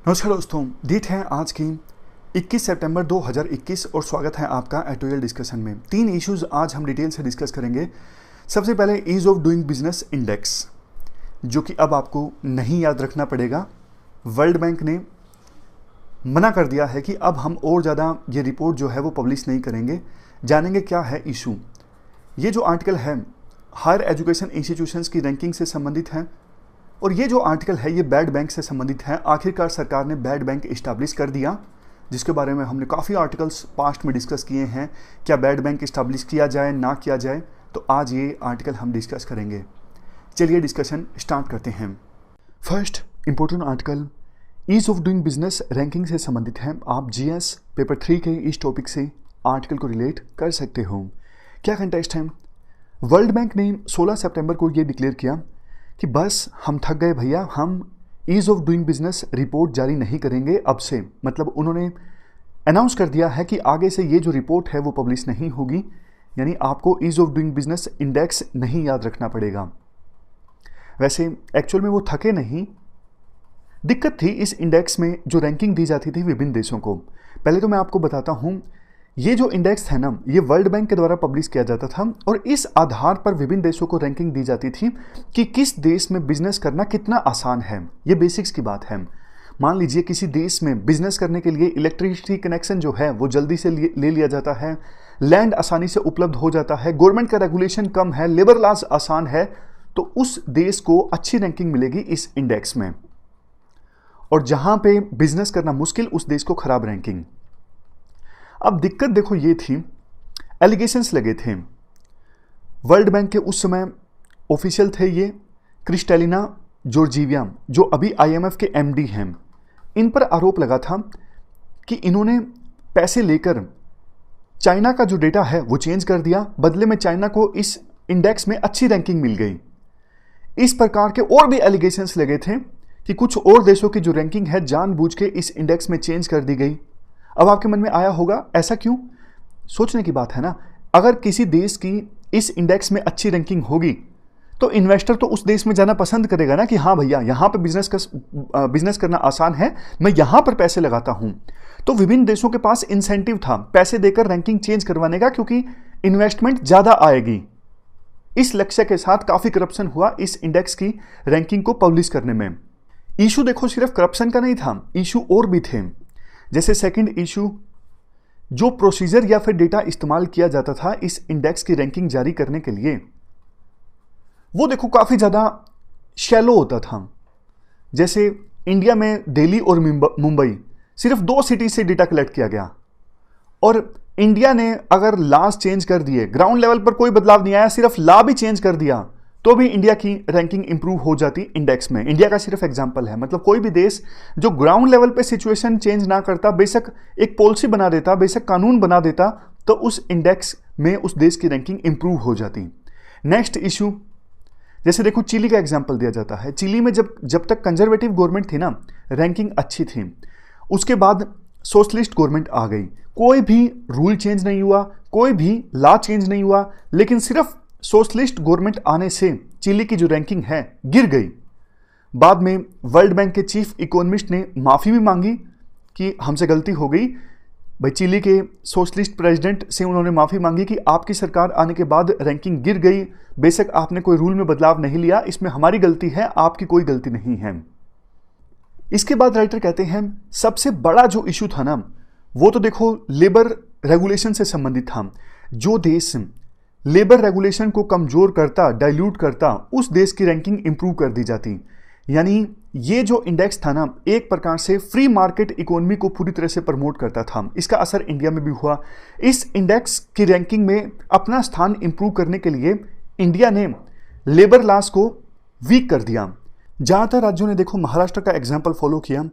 नमस्कार दोस्तों, डेट है आज की 21 सितंबर 2021 और स्वागत है आपका एटोरियल डिस्कशन में। 3 इश्यूज आज हम डिटेल से डिस्कस करेंगे। सबसे पहले ease of doing business index, जो कि अब आपको नहीं याद रखना पड़ेगा। वर्ल्ड बैंक ने मना कर दिया है कि अब हम और ज़्यादा ये रिपोर्ट जो है वो पब्लिश नहीं करेंगे। जानेंगे क्या है इशू। ये जो आर्टिकल है हायर एजुकेशन इंस्टीट्यूशंस की रैंकिंग से संबंधित है, और ये जो आर्टिकल है ये बैड बैंक से संबंधित है। आखिरकार सरकार ने बैड बैंक इस्टेब्लिश कर दिया, जिसके बारे में हमने काफ़ी आर्टिकल्स पास्ट में डिस्कस किए हैं। क्या बैड बैंक इस्टेब्लिश किया जाए ना किया जाए, तो आज ये आर्टिकल हम डिस्कस करेंगे। चलिए डिस्कशन स्टार्ट करते हैं। First important article ease of doing business ranking से संबंधित है। आप जीएस पेपर 3 के इस टॉपिक से आर्टिकल को रिलेट कर सकते हो। क्या कंटेक्स्ट है? वर्ल्ड बैंक ने 16 सितंबर को ये डिक्लेयर किया कि बस हम थक गए भैया, हम ease of doing business report जारी नहीं करेंगे अब से। मतलब उन्होंने अनाउंस कर दिया है कि आगे से ये जो रिपोर्ट है वो पब्लिश नहीं होगी, यानी आपको ease of doing business index नहीं याद रखना पड़ेगा। वैसे एक्चुअल में वो थके नहीं, दिक्कत थी इस इंडेक्स में जो रैंकिंग दी जाती थी विभिन्न देशों को। पहले तो मैं आपको बताता हूँ, ये जो इंडेक्स है ना, ये वर्ल्ड बैंक के द्वारा पब्लिश किया जाता था और इस आधार पर विभिन्न देशों को रैंकिंग दी जाती थी कि किस देश में बिजनेस करना कितना आसान है। ये बेसिक्स की बात है। मान लीजिए किसी देश में बिजनेस करने के लिए इलेक्ट्रिसिटी कनेक्शन जो है वो जल्दी से ले लिया जाता है, लैंड आसानी से उपलब्ध हो जाता है, गवर्नमेंट का रेगुलेशन कम है, लेबर लॉज आसान है, तो उस देश को अच्छी रैंकिंग मिलेगी इस इंडेक्स में। और जहां पे बिजनेस करना मुश्किल, उस देश को खराब रैंकिंग। अब दिक्कत देखो ये थी, एलिगेशंस लगे थे। वर्ल्ड बैंक के उस समय ऑफिशियल थे ये क्रिस्टेलिना जॉर्जिविया, जो अभी आईएमएफ के एमडी हैं। इन पर आरोप लगा था कि इन्होंने पैसे लेकर चाइना का जो डेटा है वो चेंज कर दिया, बदले में चाइना को इस इंडेक्स में अच्छी रैंकिंग मिल गई। इस प्रकार के और भी एलिगेशंस लगे थे कि कुछ और देशों की जो रैंकिंग है जानबूझ के इस इंडेक्स में चेंज कर दी गई। अब आपके मन में आया होगा ऐसा क्यों? सोचने की बात है ना। अगर किसी देश की इस इंडेक्स में अच्छी रैंकिंग होगी तो इन्वेस्टर तो उस देश में जाना पसंद करेगा ना, कि हाँ भैया यहाँ पे बिजनेस करना आसान है, मैं यहाँ पर पैसे लगाता हूँ। तो विभिन्न देशों के पास इंसेंटिव था पैसे देकर रैंकिंग चेंज करवाने का, क्योंकि इन्वेस्टमेंट ज़्यादा आएगी। इस लक्ष्य के साथ काफ़ी करप्शन हुआ इस इंडेक्स की रैंकिंग को पब्लिश करने में। इशू देखो सिर्फ करप्शन का नहीं था, इशू और भी थे। जैसे सेकंड इशू, जो प्रोसीजर या फिर डेटा इस्तेमाल किया जाता था इस इंडेक्स की रैंकिंग जारी करने के लिए, वो देखो काफ़ी ज़्यादा शैलो होता था। जैसे इंडिया में दिल्ली और मुंबई, सिर्फ 2 सिटी से डेटा कलेक्ट किया गया, और इंडिया ने अगर लॉज चेंज कर दिए, ग्राउंड लेवल पर कोई बदलाव नहीं आया, सिर्फ लॉ भी चेंज कर दिया, तो भी इंडिया की रैंकिंग इंप्रूव हो जाती इंडेक्स में। इंडिया का सिर्फ एग्जांपल है। मतलब कोई भी देश जो ग्राउंड लेवल पे सिचुएशन चेंज ना करता, बेशक एक पॉलिसी बना देता, बेशक कानून बना देता, तो उस इंडेक्स में उस देश की रैंकिंग इंप्रूव हो जाती। नेक्स्ट इशू, जैसे देखो चिली का एग्जाम्पल दिया जाता है। चिली में जब तक कंजर्वेटिव गवर्नमेंट थी ना, रैंकिंग अच्छी थी। उसके बाद सोशलिस्ट गवर्नमेंट आ गई, कोई भी रूल चेंज नहीं हुआ, कोई भी लॉ चेंज नहीं हुआ, लेकिन सिर्फ सोशलिस्ट गवर्नमेंट आने से चिली की जो रैंकिंग है गिर गई। बाद में वर्ल्ड बैंक के चीफ इकोनॉमिस्ट ने माफ़ी भी मांगी कि हमसे गलती हो गई। भाई चिली के सोशलिस्ट प्रेसिडेंट से उन्होंने माफ़ी मांगी कि आपकी सरकार आने के बाद रैंकिंग गिर गई, बेशक आपने कोई रूल में बदलाव नहीं लिया, इसमें हमारी गलती है, आपकी कोई गलती नहीं है। इसके बाद राइटर कहते हैं सबसे बड़ा जो इशू था ना, वो तो देखो लेबर रेगुलेशन से संबंधित था। जो देश लेबर रेगुलेशन को कमजोर करता, डाइल्यूट करता, उस देश की रैंकिंग इंप्रूव कर दी जाती। यानी ये जो इंडेक्स था ना, एक प्रकार से फ्री मार्केट इकोनॉमी को पूरी तरह से प्रमोट करता था। इसका असर इंडिया में भी हुआ। इस इंडेक्स की रैंकिंग में अपना स्थान इंप्रूव करने के लिए इंडिया ने लेबर लॉज को वीक कर दिया। ज़्यादातर राज्यों ने देखो महाराष्ट्र का एग्जाम्पल फॉलो किया।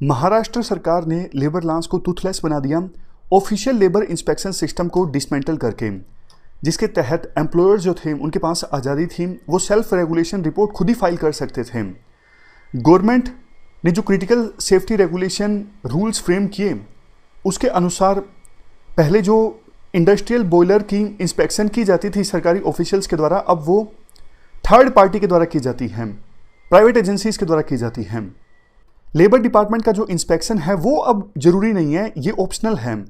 महाराष्ट्र सरकार ने लेबर लॉज को टूथलेस बना दिया, ऑफिशियल लेबर इंस्पेक्शन सिस्टम को डिसमेंटल करके, जिसके तहत एम्प्लॉयर्स जो थे उनके पास आज़ादी थी, वो सेल्फ रेगुलेशन रिपोर्ट खुद ही फाइल कर सकते थे। गवर्नमेंट ने जो critical safety regulation rules frame किए, उसके अनुसार पहले जो इंडस्ट्रियल बॉयलर की इंस्पेक्शन की जाती थी सरकारी ऑफिशियल्स के द्वारा, अब वो थर्ड पार्टी के द्वारा की जाती हैं, प्राइवेट एजेंसीज के द्वारा की जाती हैं। लेबर डिपार्टमेंट का जो इंस्पेक्शन है वो अब जरूरी नहीं है, ये ऑप्शनल है।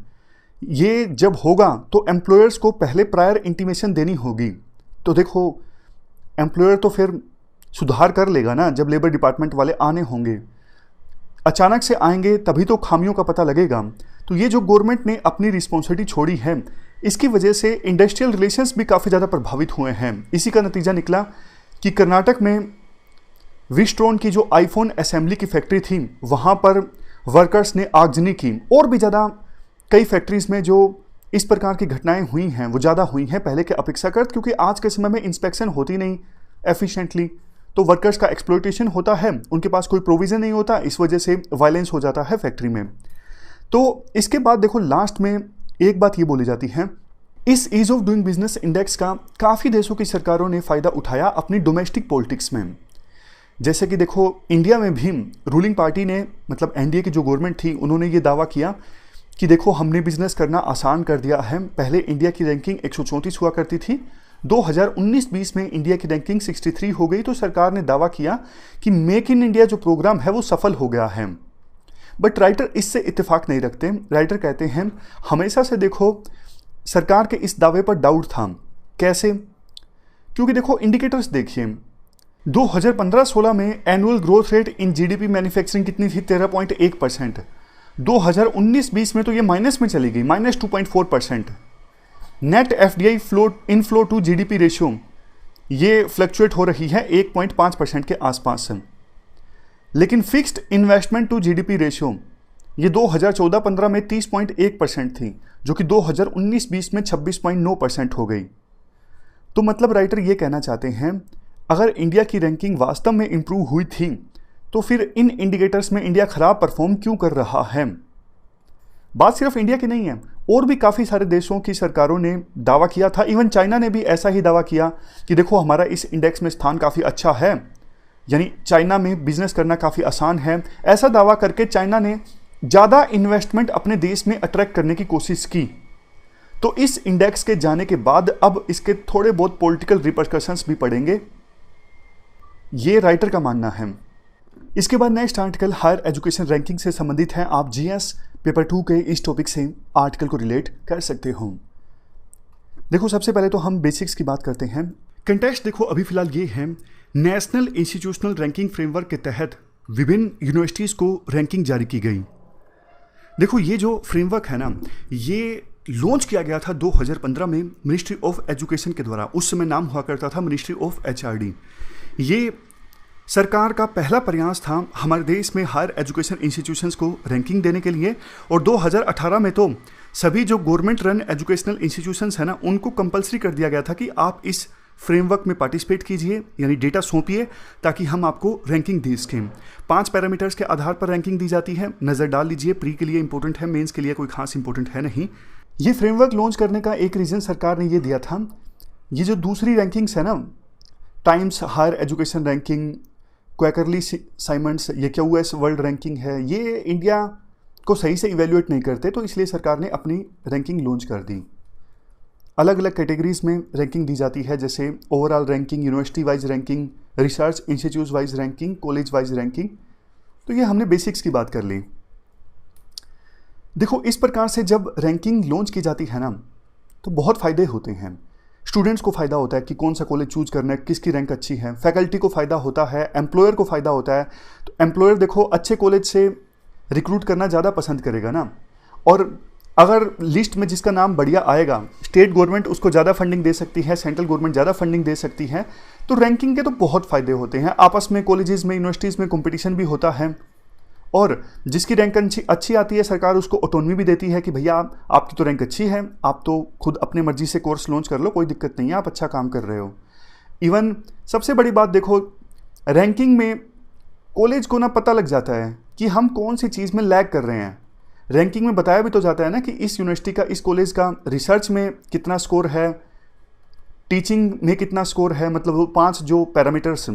ये जब होगा तो एम्प्लॉयर्स को पहले प्रायर इंटीमेशन देनी होगी। तो देखो एम्प्लॉयर तो फिर सुधार कर लेगा ना, जब लेबर डिपार्टमेंट वाले आने होंगे। अचानक से आएंगे तभी तो खामियों का पता लगेगा। तो ये जो गवर्नमेंट ने अपनी रिस्पॉन्सिबिलिटी छोड़ी है, इसकी वजह से इंडस्ट्रियल रिलेशंस भी काफ़ी ज़्यादा प्रभावित हुए हैं। इसी का नतीजा निकला कि कर्नाटक में विस्ट्रोन की जो आईफोन असेंबली की फैक्ट्री थी, वहाँ पर वर्कर्स ने आगजनी की। और भी ज़्यादा कई फैक्ट्रीज़ में जो इस प्रकार की घटनाएं हुई हैं वो ज़्यादा हुई हैं पहले के अपेक्षाकृत, क्योंकि आज के समय में इंस्पेक्शन होती नहीं एफिशिएंटली, तो वर्कर्स का एक्सप्लॉयटेशन होता है, उनके पास कोई प्रोविज़न नहीं होता, इस वजह से वायलेंस हो जाता है फैक्ट्री में। तो इसके बाद देखो लास्ट में एक बात ये बोली जाती है, इस ease of doing business index का काफ़ी देशों की सरकारों ने फ़ायदा उठाया अपनी डोमेस्टिक पॉलिटिक्स में। जैसे कि देखो इंडिया में भी रूलिंग पार्टी ने, मतलब एनडीए की जो गवर्नमेंट थी, उन्होंने ये दावा किया कि देखो हमने बिजनेस करना आसान कर दिया है। पहले इंडिया की रैंकिंग 134 हुआ करती थी, 2019-20 में इंडिया की रैंकिंग 63 हो गई। तो सरकार ने दावा किया कि मेक इन इंडिया जो प्रोग्राम है वो सफल हो गया है। बट राइटर इससे इत्तेफाक नहीं रखते। राइटर कहते हैं हमेशा से देखो सरकार के इस दावे पर डाउट था। कैसे? क्योंकि देखो इंडिकेटर्स देखिए, 2015-16 में annual growth rate in GDP manufacturing कितनी थी? 13.1%। 2019-20 में तो ये माइनस में चली गई, -2.4%। Net FDI inflow to GDP ratio ये फ्लक्चुएट हो रही है 1.5% के आसपास। लेकिन fixed investment to GDP ratio ये 2014-15 में 30.1% थी, जो कि 2019-20 में 26.9% हो गई। तो मतलब राइटर ये कहना चाहते हैं अगर इंडिया की रैंकिंग वास्तव में इंप्रूव हुई थी तो फिर इन इंडिकेटर्स में इंडिया खराब परफॉर्म क्यों कर रहा है? बात सिर्फ इंडिया की नहीं है, और भी काफ़ी सारे देशों की सरकारों ने दावा किया था। इवन चाइना ने भी ऐसा ही दावा किया कि देखो हमारा इस इंडेक्स में स्थान काफ़ी अच्छा है, यानी चाइना में बिजनेस करना काफ़ी आसान है। ऐसा दावा करके चाइना ने ज़्यादा इन्वेस्टमेंट अपने देश में अट्रैक्ट करने की कोशिश की। तो इस इंडेक्स के जाने के बाद अब इसके थोड़े बहुत पॉलिटिकल रिपरकशंस भी पड़ेंगे, ये राइटर का मानना है। इसके बाद next article higher education ranking से संबंधित है। आप जीएस पेपर 2 के इस टॉपिक से आर्टिकल को रिलेट कर सकते हो। देखो सबसे पहले तो हम बेसिक्स की बात करते हैं। कंटेक्स्ट देखो अभी फिलहाल ये है, नेशनल इंस्टीट्यूशनल रैंकिंग फ्रेमवर्क के तहत विभिन्न यूनिवर्सिटीज़ को रैंकिंग जारी की गई। देखो ये जो फ्रेमवर्क है ना, ये लॉन्च किया गया था 2015 में मिनिस्ट्री ऑफ एजुकेशन के द्वारा। उस समय नाम हुआ करता था मिनिस्ट्री ऑफ एचआरडी। ये सरकार का पहला प्रयास था हमारे देश में हायर एजुकेशन इंस्टीट्यूशंस को रैंकिंग देने के लिए। और 2018 में तो सभी जो गवर्नमेंट रन एजुकेशनल इंस्टीट्यूशंस है ना, उनको कंपलसरी कर दिया गया था कि आप इस फ्रेमवर्क में पार्टिसिपेट कीजिए, यानी डेटा सौंपिए, ताकि हम आपको रैंकिंग दे सकें। 5 पैरामीटर्स के आधार पर रैंकिंग दी जाती है। नज़र डाल लीजिए, प्री के लिए इंपॉर्टेंट है, मेंस के लिए कोई खास इंपॉर्टेंट है नहीं। ये फ्रेमवर्क लॉन्च करने का एक रीज़न सरकार ने ये दिया था, ये जो दूसरी रैंकिंग्स है ना, Times Higher education ranking, Quacquarelli Symonds, ये QS वर्ल्ड रैंकिंग है, ये इंडिया को सही से इवेल्युएट नहीं करते, तो इसलिए सरकार ने अपनी रैंकिंग लॉन्च कर दी। अलग अलग कैटेगरीज में रैंकिंग दी जाती है, जैसे overall ranking, university wise ranking, research institute wise ranking, college wise ranking. तो ये हमने बेसिक्स की बात कर ली। देखो इस प्रकार से जब रैंकिंग लॉन्च की जाती है ना, तो बहुत फ़ायदे होते हैं। स्टूडेंट्स को फ़ायदा होता है कि कौन सा कॉलेज चूज करना है, किसकी रैंक अच्छी है। फैकल्टी को फ़ायदा होता है, एम्प्लॉयर को फ़ायदा होता है। तो एम्प्लॉयर देखो अच्छे कॉलेज से रिक्रूट करना ज़्यादा पसंद करेगा ना। और अगर लिस्ट में जिसका नाम बढ़िया आएगा, स्टेट गवर्नमेंट उसको ज़्यादा फंडिंग दे सकती है, सेंट्रल गवर्नमेंट ज़्यादा फंडिंग दे सकती है। तो रैंकिंग के तो बहुत फ़ायदे होते हैं। आपस में कॉलेजेस में, यूनिवर्सिटीज़ में कंपटीशन भी होता है, और जिसकी रैंक अच्छी आती है सरकार उसको ऑटोनॉमी भी देती है कि भैया आपकी तो रैंक अच्छी है, आप तो खुद अपने मर्जी से कोर्स लॉन्च कर लो, कोई दिक्कत नहीं है, आप अच्छा काम कर रहे हो। इवन सबसे बड़ी बात देखो, रैंकिंग में कॉलेज को ना पता लग जाता है कि हम कौन सी चीज़ में लैग कर रहे हैं। रैंकिंग में बताया भी तो जाता है ना कि इस यूनिवर्सिटी का, इस कॉलेज का रिसर्च में कितना स्कोर है, टीचिंग में कितना स्कोर है। मतलब वो 5 जो पैरामीटर्स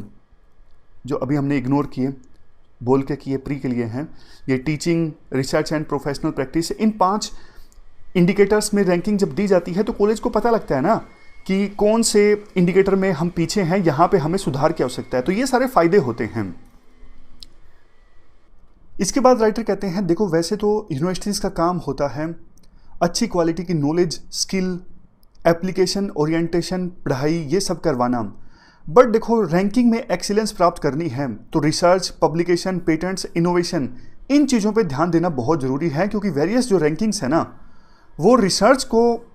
जो अभी हमने इग्नोर किए बोल के कि ये प्री के लिए हैं, ये teaching, research and professional practice, in 5 indicators में रैंकिंग जब दी जाती है तो कॉलेज को पता लगता है ना कि कौन से इंडिकेटर में हम पीछे हैं, यहाँ पे हमें सुधार की आवश्यकता है। तो ये सारे फायदे होते हैं। इसके बाद राइटर कहते हैं देखो वैसे तो यूनिवर्सिटीज़ का काम होता है अच्छी क्वालिटी की नॉलेज, स्किल, एप्लीकेशन ओरिएंटेशन, पढ़ाई ये सब करवाना, बट देखो रैंकिंग में एक्सीलेंस प्राप्त करनी है तो रिसर्च, पब्लिकेशन, पेटेंट्स, इनोवेशन, इन चीज़ों पे ध्यान देना बहुत ज़रूरी है, क्योंकि वेरियस जो रैंकिंग्स है ना वो रिसर्च को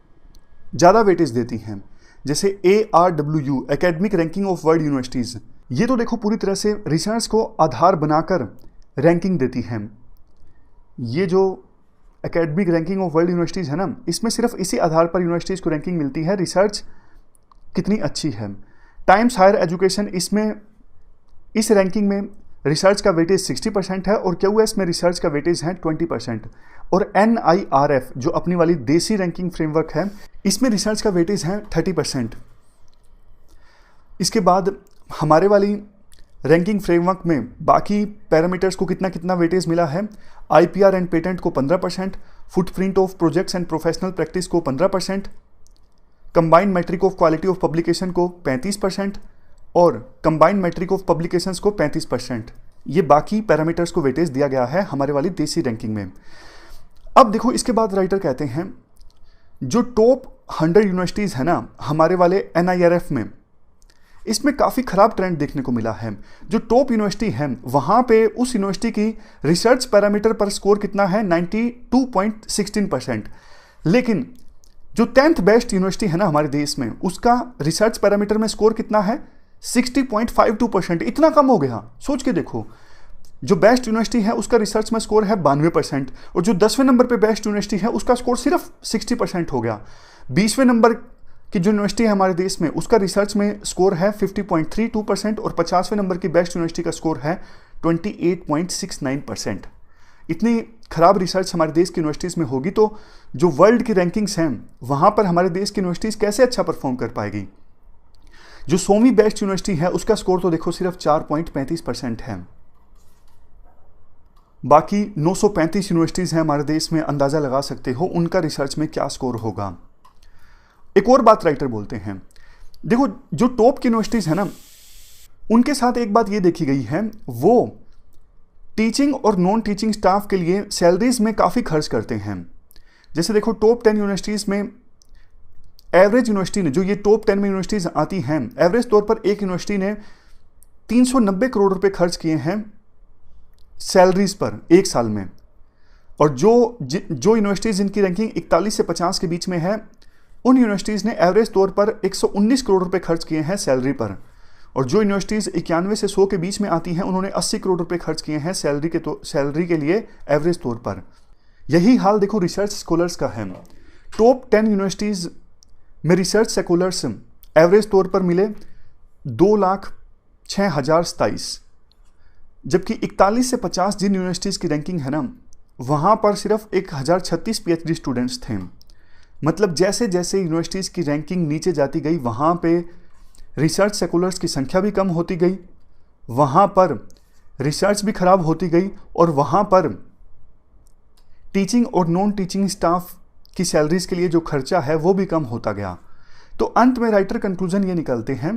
ज़्यादा वेटेज देती हैं। जैसे ARWU academic ranking of world universities, ये तो देखो पूरी तरह से रिसर्च को आधार बनाकर रैंकिंग देती हैं। ये जो academic ranking of world universities है ना, इसमें सिर्फ इसी आधार पर यूनिवर्सिटीज़ को रैंकिंग मिलती है रिसर्च कितनी अच्छी है। टाइम्स हायर एजुकेशन, इसमें इस रैंकिंग में रिसर्च का वेटेज 60% है और QS में रिसर्च का वेटेज है 20%। और NIRF जो अपनी वाली देसी रैंकिंग फ्रेमवर्क है, इसमें रिसर्च का वेटेज है 30%। इसके बाद हमारे वाली रैंकिंग फ्रेमवर्क में बाकी पैरामीटर्स को कितना कितना वेटेज मिला है। IPR एंड पेटेंट को 15%, footprint of projects and professional practice को 15%, combined metric of quality of publication को 35% और कंबाइंड मैट्रिक ऑफ पब्लिकेशंस को 35%। ये बाकी पैरामीटर्स को वेटेज दिया गया है हमारे वाली देसी रैंकिंग में। अब देखो इसके बाद राइटर कहते हैं जो टॉप 100 यूनिवर्सिटीज़ है ना हमारे वाले NIRF में, इसमें काफ़ी ख़राब ट्रेंड देखने को मिला है। जो टॉप यूनिवर्सिटी है वहाँ पे उस यूनिवर्सिटी की रिसर्च पैरामीटर पर स्कोर कितना है 92.16%, लेकिन जो 10th बेस्ट यूनिवर्सिटी है ना हमारे देश में, उसका रिसर्च पैरामीटर में स्कोर कितना है 60.52%। इतना कम हो गया, सोच के देखो। जो बेस्ट यूनिवर्सिटी है उसका रिसर्च में स्कोर है 92% और जो 10वें नंबर पे बेस्ट यूनिवर्सिटी है उसका स्कोर सिर्फ 60% हो गया। 20वें नंबर की जो यूनिवर्सिटी है हमारे देश में उसका रिसर्च में स्कोर है 50.32% और 50वें नंबर की बेस्ट यूनिवर्सिटी का स्कोर है 28.69%। इतनी खराब रिसर्च हमारे देश की यूनिवर्सिटीज़ में होगी तो जो वर्ल्ड की रैंकिंग्स हैं वहाँ पर हमारे देश की यूनिवर्सिटीज़ कैसे अच्छा परफॉर्म कर पाएगी। जो 100वीं बेस्ट यूनिवर्सिटी है उसका स्कोर तो देखो सिर्फ 4.35% है। बाकी 935 यूनिवर्सिटीज़ हैं हमारे देश में, अंदाज़ा लगा सकते हो उनका रिसर्च में क्या स्कोर होगा। एक और बात राइटर बोलते हैं, देखो जो टॉप की यूनिवर्सिटीज़ है ना उनके साथ एक बात ये देखी गई है, वो टीचिंग और नॉन टीचिंग स्टाफ के लिए सैलरीज में काफ़ी खर्च करते हैं। जैसे देखो टॉप 10 यूनिवर्सिटीज़ में एवरेज यूनिवर्सिटी ने, जो ये टॉप 10 में यूनिवर्सिटीज़ आती हैं, एवरेज तौर पर एक यूनिवर्सिटी ने 390 करोड़ रुपए खर्च किए हैं सैलरीज पर एक साल में। और जो यूनिवर्सिटीज़ जिनकी रैंकिंग 41 से 50 के बीच में है उन यूनिवर्सिटीज़ ने एवरेज तौर पर 119 करोड़ रुपए खर्च किए हैं सैलरी पर। और जो यूनिवर्सिटीज़ 91 से 100 के बीच में आती हैं उन्होंने 80 करोड़ रुपए खर्च किए हैं सैलरी के लिए एवरेज तौर पर। यही हाल देखो रिसर्च स्कॉलर्स का है। टॉप 10 यूनिवर्सिटीज़ में रिसर्च स्कॉलर्स एवरेज तौर पर मिले 2,06,027, जबकि 41 से 50 जिन यूनिवर्सिटीज़ की रैंकिंग है ना वहाँ पर सिर्फ 1,036 PhD स्टूडेंट्स थे। मतलब जैसे जैसे यूनिवर्सिटीज़ की रैंकिंग नीचे जाती गई वहाँ पे रिसर्च स्कॉलर्स की संख्या भी कम होती गई, वहाँ पर रिसर्च भी खराब होती गई और वहाँ पर टीचिंग और नॉन टीचिंग स्टाफ की सैलरीज के लिए जो खर्चा है वो भी कम होता गया। तो अंत में राइटर कंक्लूजन ये निकालते हैं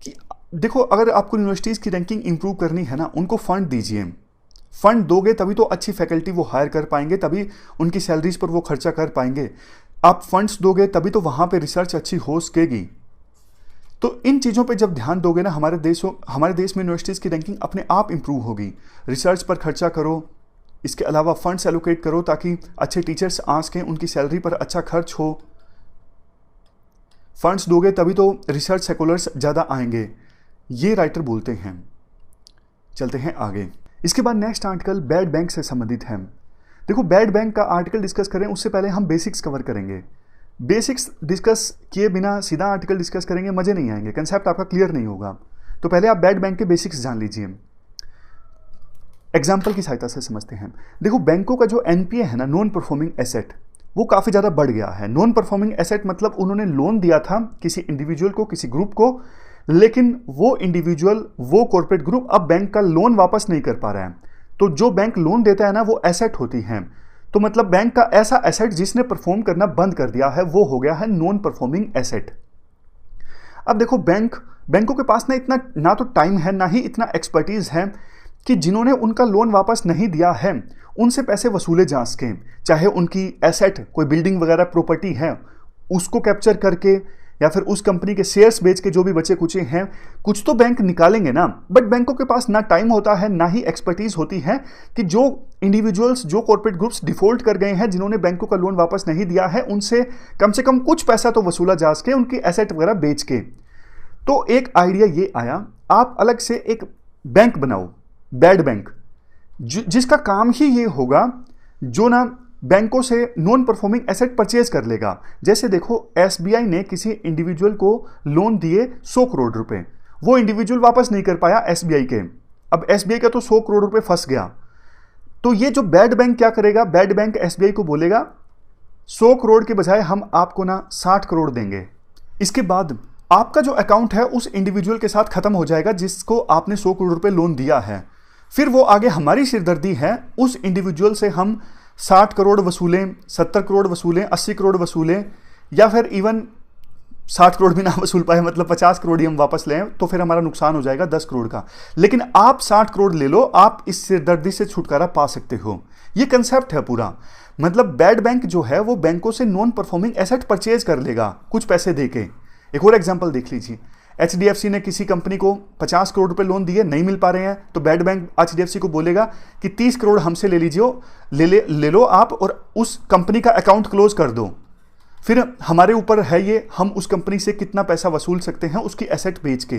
कि देखो अगर आपको यूनिवर्सिटीज़ की रैंकिंग इंप्रूव करनी है ना, उनको फंड दीजिए। फंड दोगे तभी तो अच्छी फैकल्टी वो हायर कर पाएंगे, तभी उनकी सैलरीज पर वो खर्चा कर पाएंगे। आप फंड्स दोगे तभी तो वहाँ पे रिसर्च अच्छी हो सकेगी। तो इन चीज़ों पे जब ध्यान दोगे ना हमारे देश में यूनिवर्सिटीज़ की रैंकिंग अपने आप इंप्रूव होगी। रिसर्च पर खर्चा करो, इसके अलावा फंड्स एलोकेट करो ताकि अच्छे टीचर्स आ सकें, उनकी सैलरी पर अच्छा खर्च हो। फंड्स दोगे तभी तो रिसर्च स्कॉलर्स ज़्यादा आएंगे, ये राइटर बोलते हैं। चलते हैं आगे। इसके बाद नेक्स्ट आर्टिकल बैड बैंक से संबंधित है। देखो बैड बैंक का आर्टिकल डिस्कस करें उससे पहले हम बेसिक्स कवर करेंगे। बेसिक्स डिस्कस किए बिना सीधा आर्टिकल डिस्कस करेंगे मज़े नहीं आएंगे, कंसेप्ट आपका क्लियर नहीं होगा। तो पहले आप बैड बैंक के बेसिक्स जान लीजिए, एग्जाम्पल की सहायता से समझते हैं। देखो बैंकों का जो NPA है ना, नॉन परफॉर्मिंग एसेट, वो काफ़ी ज़्यादा बढ़ गया है। नॉन परफॉर्मिंग एसेट मतलब उन्होंने लोन दिया था किसी इंडिविजुअल को, किसी ग्रुप को, लेकिन वो इंडिविजुअल, वो कॉर्पोरेट ग्रुप अब बैंक का लोन वापस नहीं कर पा रहा है। तो जो बैंक लोन देता है ना वो एसेट होती हैं। तो मतलब बैंक का ऐसा एसेट जिसने परफॉर्म करना बंद कर दिया है वो हो गया है नॉन परफॉर्मिंग एसेट। अब देखो बैंकों के पास ना इतना ना तो टाइम है ना ही इतना एक्सपर्टीज है कि जिन्होंने उनका लोन वापस नहीं दिया है उनसे पैसे वसूले जा सकें, चाहे उनकी एसेट कोई बिल्डिंग वगैरह प्रॉपर्टी है उसको कैप्चर करके या फिर उस कंपनी के शेयर्स बेच के जो भी बचे कुचे हैं, कुछ तो बैंक निकालेंगे ना। बट बैंकों के पास ना टाइम होता है ना ही एक्सपर्टीज होती है कि जो इंडिविजुअल्स, जो कॉर्पोरेट ग्रुप्स डिफॉल्ट कर गए हैं, जिन्होंने बैंकों का लोन वापस नहीं दिया है, उनसे कम से कम कुछ पैसा तो वसूला जा सके उनकी एसेट वगैरह बेच के। तो एक आइडिया ये आया, आप अलग से एक बैंक बनाओ, बैड बैंक, जिसका काम ही ये होगा जो ना बैंकों से नॉन परफॉर्मिंग एसेट परचेज कर लेगा। जैसे देखो, एसबीआई ने किसी इंडिविजुअल को लोन दिए 100 करोड़ रुपए, वो इंडिविजुअल वापस नहीं कर पाया एसबीआई के, अब एसबीआई का तो 100 करोड़ रुपए फंस गया। तो ये जो बैड बैंक क्या करेगा, बैड बैंक एसबीआई को बोलेगा 100 करोड़ के बजाय हम आपको ना 60 करोड़ देंगे। इसके बाद आपका जो अकाउंट है उस इंडिविजुअल के साथ खत्म हो जाएगा जिसको आपने 100 करोड़ रुपए लोन दिया है। फिर वो आगे हमारी सिरदर्दी है, उस इंडिविजुअल से हम 60 करोड़ वसूलें, 70 करोड़ वसूलें, 80 करोड़ वसूलें, या फिर इवन 60 करोड़ भी ना वसूल पाए, मतलब 50 करोड़ ही हम वापस लें, तो फिर हमारा नुकसान हो जाएगा 10 करोड़ का। लेकिन आप 60 करोड़ ले लो, आप इस सिरदर्दी से छुटकारा पा सकते हो। ये कंसेप्ट है पूरा। मतलब बैड बैंक जो है वो बैंकों से नॉन परफॉर्मिंग एसेट परचेज कर लेगा कुछ पैसे देके। एक और एग्जांपल देख लीजिए, एचडीएफसी ने किसी कंपनी को 50 करोड़ रुपए लोन दिए, नहीं मिल पा रहे हैं, तो बैड बैंक एचडीएफसी को बोलेगा कि 30 करोड़ हमसे ले लीजिए, ले लो आप, और उस कंपनी का अकाउंट क्लोज कर दो। फिर हमारे ऊपर है ये, हम उस कंपनी से कितना पैसा वसूल सकते हैं उसकी एसेट बेच के।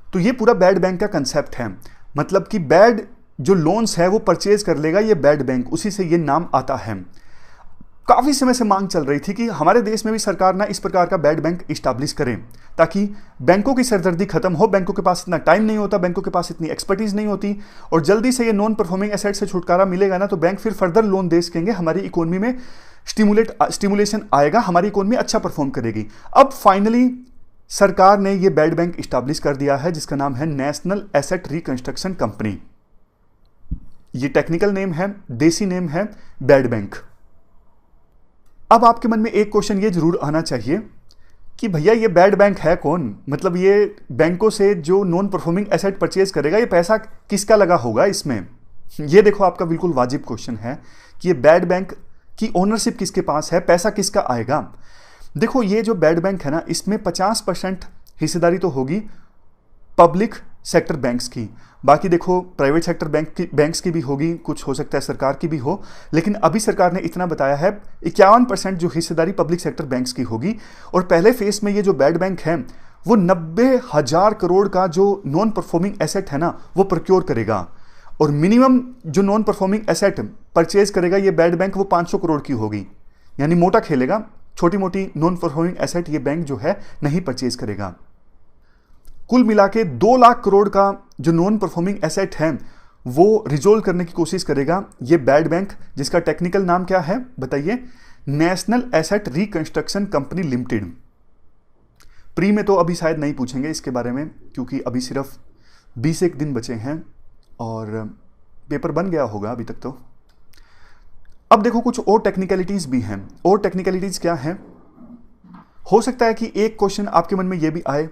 तो ये पूरा बैड बैंक का कंसेप्ट है। मतलब कि बैड जो लोन्स है वो परचेज कर लेगा ये बैड बैंक, उसी से ये नाम आता है। काफ़ी समय से मांग चल रही थी कि हमारे देश में भी सरकार ना इस प्रकार का बैड बैंक इस्टेब्लिश करें, ताकि बैंकों की सरदर्दी खत्म हो। बैंकों के पास इतना टाइम नहीं होता, बैंकों के पास इतनी एक्सपर्टीज नहीं होती, और जल्दी से ये नॉन परफॉर्मिंग एसेट से छुटकारा मिलेगा ना, तो बैंक फिर फर्दर लोन दे सकेंगे, हमारी इकोनॉमी में स्टिमुलेशन आएगा, हमारी इकोनॉमी अच्छा परफॉर्म करेगी। अब फाइनली सरकार ने ये बैड बैंक इस्टेब्लिश कर दिया है, जिसका नाम है नेशनल एसेट रिकंस्ट्रक्शन कंपनी। ये टेक्निकल नेम है, देसी नेम है बैड बैंक। अब आपके मन में एक क्वेश्चन ये जरूर आना चाहिए कि भैया ये बैड बैंक है कौन? मतलब ये बैंकों से जो नॉन परफॉर्मिंग एसेट परचेज करेगा, ये पैसा किसका लगा होगा इसमें? ये देखो आपका बिल्कुल वाजिब क्वेश्चन है कि ये बैड बैंक की ओनरशिप किसके पास है, पैसा किसका आएगा। देखो ये जो बैड बैंक है ना, इसमें 50% हिस्सेदारी तो होगी पब्लिक सेक्टर बैंक्स की, बाकी देखो प्राइवेट सेक्टर बैंक्स की भी होगी, कुछ हो सकता है सरकार की भी हो, लेकिन अभी सरकार ने इतना बताया है 51% जो हिस्सेदारी पब्लिक सेक्टर बैंक्स की होगी। और पहले फेज में ये जो बैड बैंक है वो 90,000 करोड़ का जो नॉन परफॉर्मिंग एसेट है ना वो प्रोक्योर करेगा, और मिनिमम जो नॉन परफॉर्मिंग एसेट परचेज करेगा ये बैड बैंक वो 500 करोड़ की होगी। यानी मोटा खेलेगा, छोटी मोटी नॉन परफॉर्मिंग एसेट ये बैंक जो है नहीं परचेज करेगा। कुल मिला के 2 लाख करोड़ का जो नॉन परफॉर्मिंग एसेट है वो रिजोल्व करने की कोशिश करेगा ये बैड बैंक, जिसका टेक्निकल नाम क्या है बताइए? National asset reconstruction company limited. Pre में तो अभी शायद नहीं पूछेंगे इसके बारे में, क्योंकि अभी सिर्फ 20 दिन बचे हैं और पेपर बन गया होगा अभी तक तो। अब देखो कुछ और टेक्निकलिटीज भी हैं। और टेक्निकलिटीज क्या है? हो सकता है कि एक क्वेश्चन आपके मन में यह भी आए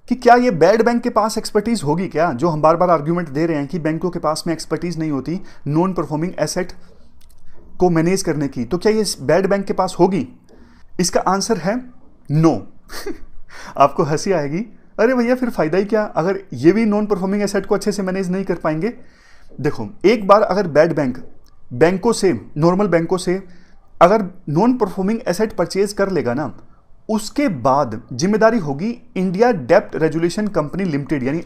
कि क्या ये बैड बैंक के पास एक्सपर्टीज होगी क्या? जो हम बार बार आर्ग्यूमेंट दे रहे हैं कि बैंकों के पास में एक्सपर्टीज नहीं होती नॉन परफॉर्मिंग एसेट को मैनेज करने की, तो क्या ये बैड बैंक के पास होगी? इसका आंसर है नो। आपको हंसी आएगी, अरे भैया फिर फायदा ही क्या अगर ये भी नॉन परफॉर्मिंग एसेट को अच्छे से मैनेज नहीं कर पाएंगे। देखो एक बार अगर बैड बैंक बैंकों से, नॉर्मल बैंकों से अगर नॉन परफॉर्मिंग एसेट परचेज कर लेगा ना, उसके बाद जिम्मेदारी होगी इंडिया डेप्ट रेजुलेशन कंपनी लिमिटेड यानी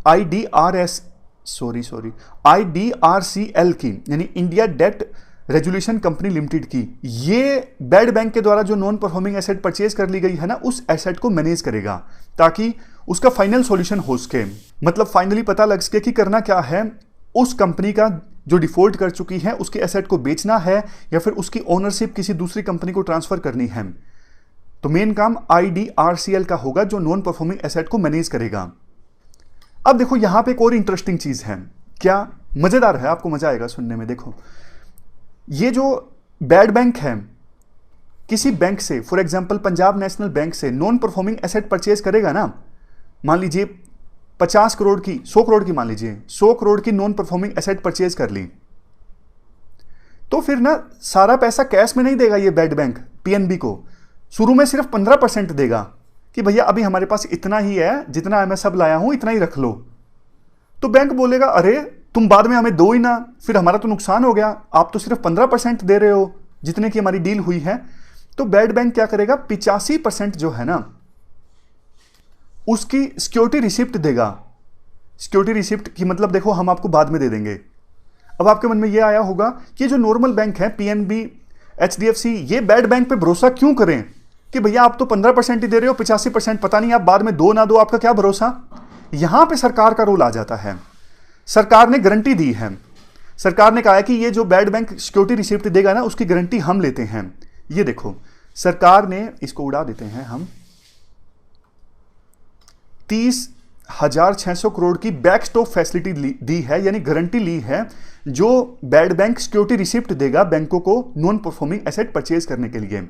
IDRCL की, यानी इंडिया डेप्ट रेजुलेशन कंपनी लिमिटेड की। ये बैड बैंक के द्वारा जो नॉन परफॉर्मिंग एसेट परचेज कर ली गई है ना, उस एसेट को मैनेज करेगा ताकि उसका फाइनल सॉल्यूशन हो सके। मतलब फाइनली पता लग सके कि करना क्या है, उस कंपनी का जो डिफॉल्ट कर चुकी है उसके एसेट को बेचना है या फिर उसकी ओनरशिप किसी दूसरी कंपनी को ट्रांसफर करनी है। तो मेन काम IDRCL का होगा जो नॉन परफॉर्मिंग एसेट को मैनेज करेगा। अब देखो यहां पे एक और इंटरेस्टिंग चीज है, क्या मजेदार है, आपको मजा आएगा सुनने में। देखो ये जो बैड बैंक है, किसी बैंक से, for example Punjab national bank से नॉन परफॉर्मिंग एसेट परचेज करेगा ना, मान लीजिए 50 करोड़ की, 100 करोड़ की मान लीजिए, 100 करोड़ की नॉन परफॉर्मिंग एसेट परचेज कर ली, तो फिर ना सारा पैसा कैश में नहीं देगा ये बैड बैंक पीएनबी को। शुरू में सिर्फ 15% देगा कि भैया अभी हमारे पास इतना ही है, जितना मैं सब लाया हूं इतना ही रख लो। तो बैंक बोलेगा अरे तुम बाद में हमें दो ही ना, फिर हमारा तो नुकसान हो गया, आप तो सिर्फ 15% दे रहे हो जितने की हमारी डील हुई है। तो बैड बैंक क्या करेगा, 85% जो है ना उसकी सिक्योरिटी रिसिप्ट देगा। सिक्योरिटी रिसिप्ट की मतलब देखो हम आपको बाद में दे देंगे। अब आपके मन में यह आया होगा कि जो नॉर्मल बैंक है पीएनबी, एचडीएफसी, ये बैड बैंक पे भरोसा क्यों करें कि भैया आप तो 15% ही दे रहे हो, 85% पता नहीं आप बाद में दो ना दो, आपका क्या भरोसा। यहां पे सरकार का रोल आ जाता है। सरकार ने गारंटी दी है, सरकार ने कहा है कि ये जो बैड बैंक सिक्योरिटी रिसिप्ट देगा ना उसकी गारंटी हम लेते हैं। ये देखो सरकार ने, इसको उड़ा देते हैं हम, 30,600 करोड़ की बैकस्टॉप फैसिलिटी दी है, यानी गारंटी ली है, जो बैड बैंक सिक्योरिटी रिसिप्ट देगा बैंकों को नॉन परफॉर्मिंग एसेट परचेज करने के लिए।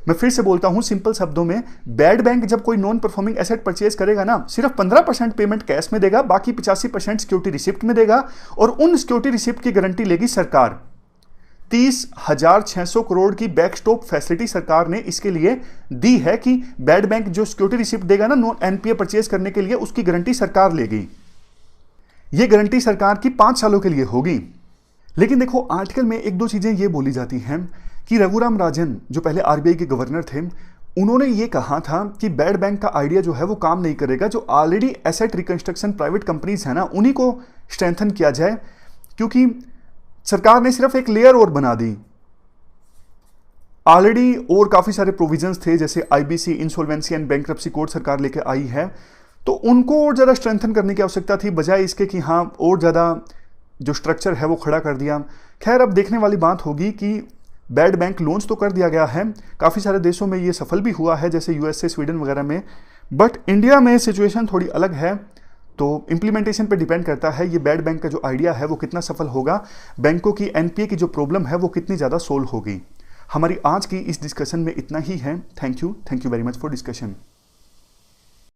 मैं फिर से बोलता हूं सिंपल शब्दों में, बैड बैंक जब कोई नॉन परफॉर्मिंग एसेट परचेज करेगा ना, सिर्फ 15% पेमेंट कैश में देगा, बाकी 85% सिक्योरिटी रिसिप्ट में देगा, और उन सिक्योरिटी रिसिप्ट की गारंटी लेगी सरकार। 30,600 करोड़ की बैकस्टॉप फैसिलिटी सरकार ने इसके लिए दी है कि बैड बैंक जो सिक्योरिटी रिसिप्ट देगा ना नॉन एनपीए परचेज करने के लिए, उसकी गारंटी सरकार लेगी। यह गारंटी सरकार की 5 सालों के लिए होगी। लेकिन देखो आर्टिकल में एक दो चीजें यह बोली जाती हैं कि रघुराम राजन जो पहले आरबीआई के गवर्नर थे, उन्होंने ये कहा था कि बैड बैंक का आइडिया जो है वो काम नहीं करेगा, जो already asset reconstruction private companies है ना उन्हीं को स्ट्रेंथन किया जाए, क्योंकि सरकार ने सिर्फ एक लेयर और बना दी। ऑलरेडी और काफी सारे प्रोविजंस थे, जैसे IBC, insolvency and bankruptcy code सरकार लेके आई है, तो उनको और ज्यादा स्ट्रेंथन करने की आवश्यकता थी, बजाय इसके कि हाँ और ज्यादा जो स्ट्रक्चर है वो खड़ा कर दिया। खैर अब देखने वाली बात होगी कि बैड बैंक लोन्स तो कर दिया गया है, काफी सारे देशों में ये सफल भी हुआ है, जैसे यूएसए, स्वीडन वगैरह में, बट इंडिया में सिचुएशन थोड़ी अलग है। तो इम्प्लीमेंटेशन पे डिपेंड करता है ये बैड बैंक का जो आइडिया है वो कितना सफल होगा, बैंकों की एनपीए की जो प्रॉब्लम है वो कितनी ज़्यादा सोल्व होगी। हमारी आज की इस डिस्कशन में इतना ही है। Thank you very much for discussion.